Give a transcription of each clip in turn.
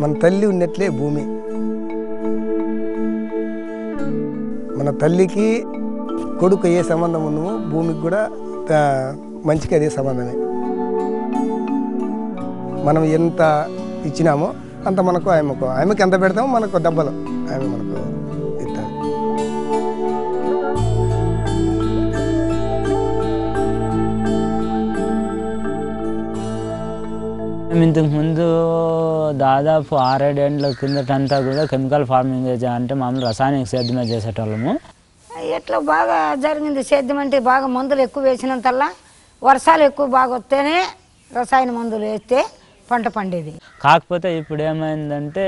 మన తల్లి ఉన్నట్లే భూమి. మన తల్లికి కొడుకు ఏ సంబంధం ఉందో భూమికి కూడా మంచిగా అదే సంబంధమే. మనం ఎంత ఇచ్చినామో అంత మనకు ఆమెకి ఎంత పెడతామో మనకు డబ్బలు ఆమె మనకు ఇస్తారు. ఇంతకు ముందు దాదాపు 6-7 ఏళ్ళ కిందటంతా కూడా కెమికల్ ఫార్మింగ్ అంటే మామూలు రసాయనిక సేద్యమే చేసేటోళ్ళము. ఎట్లా బాగా జరిగింది సేద్యం అంటే బాగా మందులు ఎక్కువ వేసినంతల్లా వర్షాలు ఎక్కువ బాగా వస్తేనే రసాయన మందులు వేస్తే పంట పండేది. కాకపోతే ఇప్పుడు ఏమైందంటే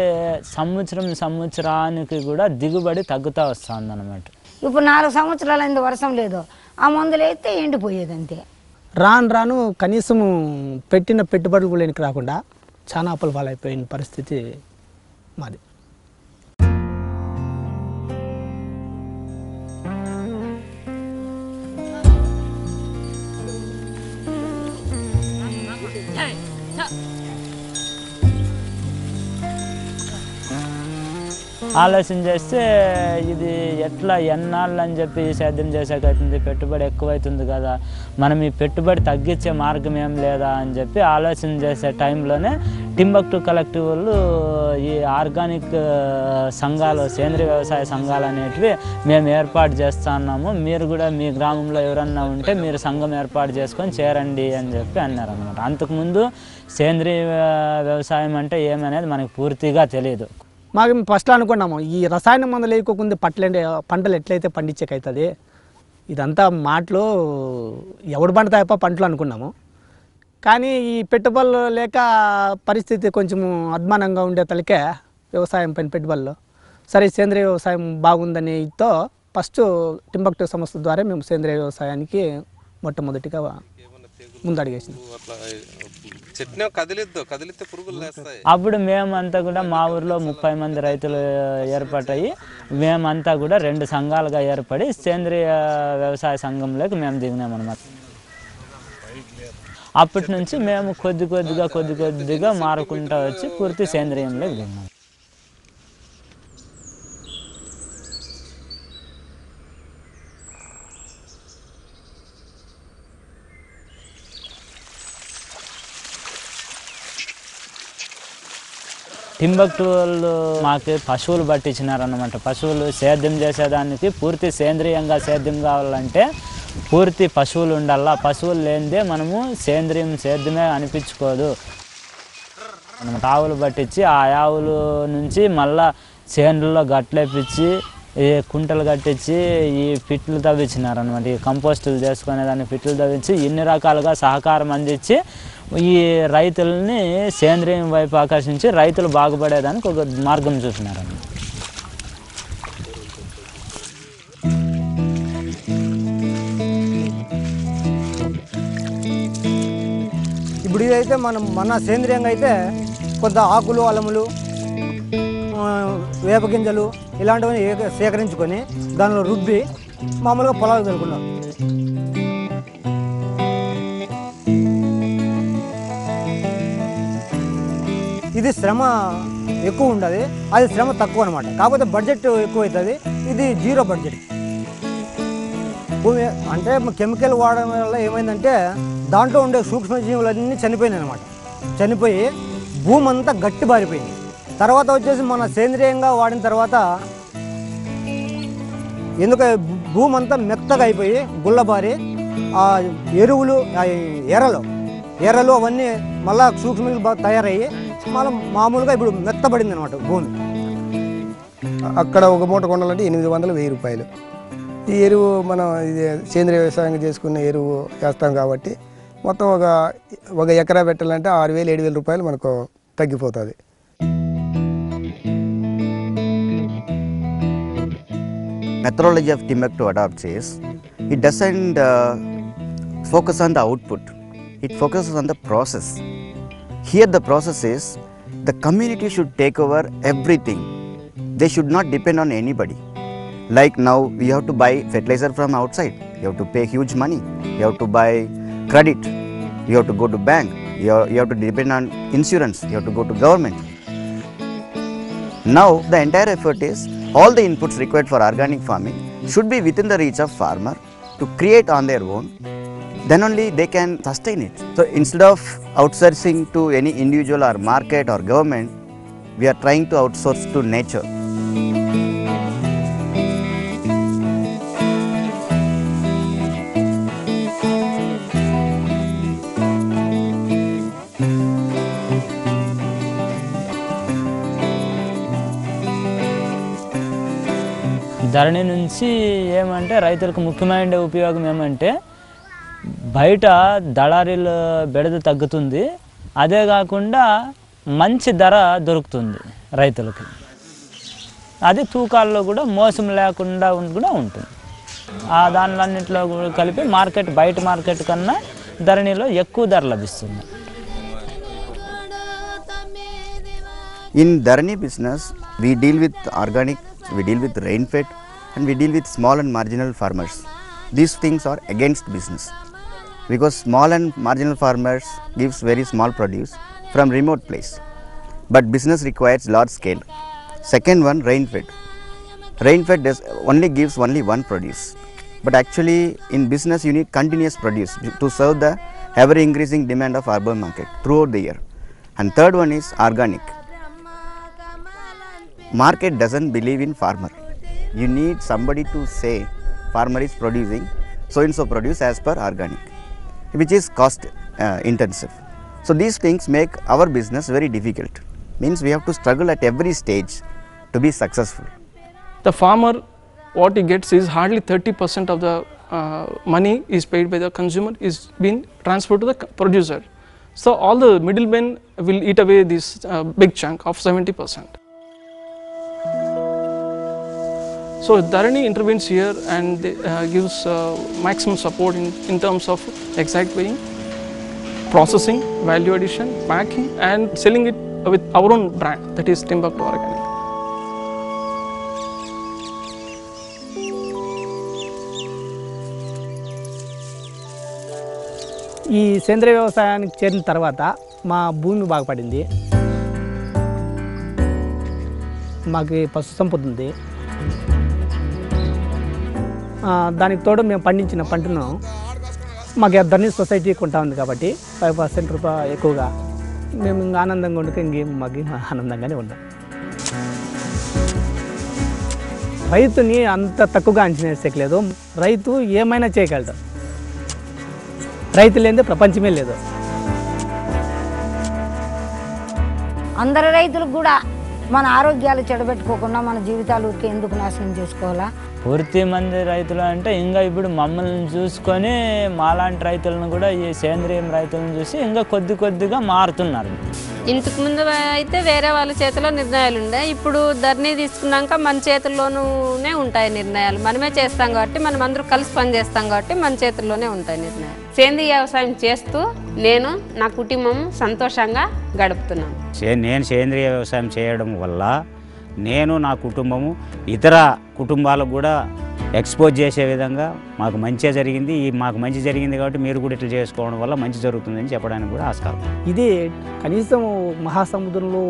సంవత్సరానికి కూడా దిగుబడి తగ్గుతూ వస్తుంది అన్నమాట. ఇప్పుడు 4 సంవత్సరాలైంది వర్షం లేదు, ఆ మందులు వేస్తే ఎండిపోయేది అంతే. రాను కనీసం పెట్టిన పెట్టుబడులు కూడా వెనక్కి రాకుండా చాలా అప్పుల పాలైపోయిన పరిస్థితి మాది. ఆలోచన చేస్తే ఇది ఎట్లా ఎన్నాళ్ళు అని చెప్పి సేద్యం చేసేకైతుంది, పెట్టుబడి ఎక్కువైతుంది కదా, మనం ఈ పెట్టుబడి తగ్గించే మార్గం ఏం లేదా అని చెప్పి ఆలోచన చేసే టైంలోనే టింబక్టు కలెక్టివ్ వాళ్ళు ఈ ఆర్గానిక్ సంఘాలు, సేంద్రీయ వ్యవసాయ సంఘాలు అనేటివి మేము ఏర్పాటు చేస్తూ ఉన్నాము, మీరు కూడా మీ గ్రామంలో ఎవరన్నా ఉంటే మీరు సంఘం ఏర్పాటు చేసుకొని చేరండి అని చెప్పి అన్నారు అనమాట. అంతకుముందు సేంద్రీయ వ్యవసాయం అంటే ఏమనేది మనకు పూర్తిగా తెలియదు. మాకు ఫస్ట్లో అనుకున్నాము ఈ రసాయన మందులు వేయకోకుండా పంటలు ఎట్లయితే పండించేకవుతుంది, ఇదంతా మాటలు ఎవడు పండుతాయప్ప పంటలు అనుకున్నాము. కానీ ఈ పెట్టుబడులు లేక పరిస్థితి కొంచెం అధ్వానంగా ఉండే తలకే వ్యవసాయం పైన పెట్టుబడులు సరే సేంద్రీయ వ్యవసాయం బాగుందనితో ఫస్ట్ టింబక్టు సంస్థ ద్వారా మేము సేంద్రీయ వ్యవసాయానికి మొట్టమొదటిగా ముందడిగేసినాం. అప్పుడు మేమంతా కూడా మా ఊర్లో 30 మంది రైతులు ఏర్పడ్డాయి. మేమంతా కూడా 2 సంఘాలుగా ఏర్పడి సేంద్రీయ వ్యవసాయ సంఘంలోకి మేము దిగినామన్నమాట. అప్పటి నుంచి మేము కొద్ది కొద్దిగా మారుకుంటూ వచ్చి పూర్తి సేంద్రీయంలోకి దిగినాం. టింబక్టు వాళ్ళు మాకు పశువులు పట్టించినారన్నమాట. పశువులు సేద్యం చేసేదానికి పూర్తి సేంద్రీయంగా సేద్యం కావాలంటే పూర్తి పశువులు ఉండాలా. పశువులు లేనిదే మనము సేద్యమే అనిపించుకోదు అన్నమాట. ఆవులు పట్టించి ఆ ఆవుల నుంచి మళ్ళా చేనులలో గట్లేపించి ఈ కుంటలు కట్టించి ఈ పిట్లు తవ్వించినారనమాట. ఈ కంపోస్టులు చేసుకునేదాన్ని పిట్లు తవ్వించి ఇన్ని రకాలుగా సహకారం అందించి ఈ రైతులని సేంద్రీయం వైపు ఆకర్షించి రైతులు బాగుపడేదానికి ఒక మార్గం చూపినారన్నమాట. ఇప్పుడు ఇదైతే మన సేంద్రియంగా అయితే కొంత ఆకులు, అలములు, వేపగింజలు ఇలాంటివన్నీ సేకరించుకొని దానిలో రుబ్బి మామూలుగా పొలాలు చల్లుకున్నాం. ఇది శ్రమ ఎక్కువ ఉండదు, అది శ్రమ తక్కువ అనమాట. కాకపోతే బడ్జెట్ ఎక్కువ అవుతుంది. ఇది 0 బడ్జెట్. భూమి అంటే కెమికల్ వాడడం వల్ల ఏమైందంటే దాంట్లో ఉండే సూక్ష్మజీవులన్నీ చనిపోయినాయి అనమాట. చనిపోయి భూమి అంతా గట్టి బారిపోయింది. తర్వాత వచ్చేసి మన సేంద్రియంగా వాడిన తర్వాత ఎందుకు భూమి అంతా మెత్తగా అయిపోయి గుల్లబారి ఆ ఎరువులు, ఎర్రలు అవన్నీ మళ్ళా సూక్ష్మజీవులు బాగా తయారయ్యి మళ్ళీ మామూలుగా ఇప్పుడు మెత్తబడింది అనమాట భూమి. అక్కడ ఒక మూట కొనాలంటే 800-1000 రూపాయలు. ఈ ఎరువు మనం ఇది సేంద్రీయ వ్యవసాయం చేసుకునే ఎరువు వేస్తాం కాబట్టి మొత్తం ఒక ఎకరా పెట్టాలంటే 6000-7000 రూపాయలు మనకు తగ్గిపోతుంది. Methodology of Timbuktu adopts is it doesn't focus on the output, it focuses on the process. Here the process is the community should take over everything. They should not depend on anybody. Like now we have to buy fertilizer from outside, you have to pay huge money, you have to buy credit, you have to go to bank, you have to depend on insurance, you have to go to government. Now the entire effort is all the inputs required for organic farming should be within the reach of farmer to create on their own, then only they can sustain it. So instead of outsourcing to any individual or market or government, we are trying to outsource to nature. ధరణి నుంచి ఏమంటే రైతులకు ముఖ్యమైన ఉపయోగం ఏమంటే బయట దళారీల బెడద తగ్గుతుంది, అదే కాకుండా మంచి ధర దొరుకుతుంది రైతులకి. అది తూకాల్లో కూడా మోసం లేకుండా కూడా ఉంటుంది. ఆ దానిలన్నింటిలో కూడా కలిపి మార్కెట్ బయట మార్కెట్ కన్నా ధరణిలో ఎక్కువ ధర లభిస్తుంది. In Dharani business, we deal with organic, we deal with rain-fed, and we deal with small and marginal farmers. These things are against business because small and marginal farmers gives very small produce from remote place, but business requires large scale. Second one, rain-fed. Rain-fed only gives only one produce, but actually in business you need continuous produce to serve the ever increasing demand of urban market throughout the year. And third one is organic. Market doesn't believe in farmer. You need somebody to say farmer is producing so and so produce as per organic, which is cost intensive. So these things make our business very difficult. Means we have to struggle at every stage to be successful. The farmer, what he gets is hardly 30% of the money is paid by the consumer is being transferred to the producer. So all the middlemen will eat away this big chunk of 70%. So Dharani intervenes here and gives maximum support in terms of exact weighing, processing, value addition, packing, and selling it with our own brand, that is Timbuktu Organic. ఈ సేంద్రియ వ్యవసాయానికి చేరిన తర్వాత మా భూమి బాగుపడింది, మాకు పశు సంపద ఉంది. దానికి తోడు మేము పండించిన పంటను మాకు ధరణి సొసైటీ కొంటా ఉంది కాబట్టి 5% రూపాయలు ఎక్కువగా మేము ఇంకా ఆనందంగా ఉండక ఇంకేం మాకు ఆనందంగానే ఉన్నాం. రైతుని అంత తక్కువగా అంచనా వేసేయలేదు. రైతు ఏమైనా చేయగలడు. రైతు లేనిదే ప్రపంచమే లేదు. అందరు రైతులకు కూడా మన ఆరోగ్యాలు చెడబెట్టుకోకుండా మన జీవితాలు ఊరికే ఎందుకు నాశనం చేసుకోవాలా? పూర్తి మంది రైతులు అంటే ఇంకా ఇప్పుడు మమ్మల్ని చూసుకొని మాలాంటి రైతులను కూడా ఈ సేంద్రియం రైతులను చూసి ఇంకా కొద్దిగా మారుతున్నారు. ఇంతకు ముందు అయితే వేరే వాళ్ళ చేతిలో నిర్ణయాలు ఉండే, ఇప్పుడు ధరణి తీసుకున్నాక మన చేతుల్లోనే ఉంటాయి నిర్ణయాలు. మనమే చేస్తాం కాబట్టి, మనం అందరూ కలిసి పని చేస్తాం కాబట్టి మన చేతుల్లోనే ఉంటాయి నిర్ణయాలు. సేంద్రియ వ్యవసాయం చేస్తూ నేను నా కుటుంబం సంతోషంగా గడుపుతున్నాను. నేను సేంద్రియ వ్యవసాయం చేయడం వల్ల నేను నా కుటుంబము ఇతర కుటుంబాలకు కూడా ఎక్స్పోజ్ చేసే విధంగా మాకు మంచిగా జరిగింది. మాకు మంచి జరిగింది కాబట్టి మీరు కూడా ఇట్లా చేసుకోవడం వల్ల మంచి జరుగుతుందని చెప్పడానికి కూడా ఆస్కారం. ఇది కనీసం మహాసముద్రంలో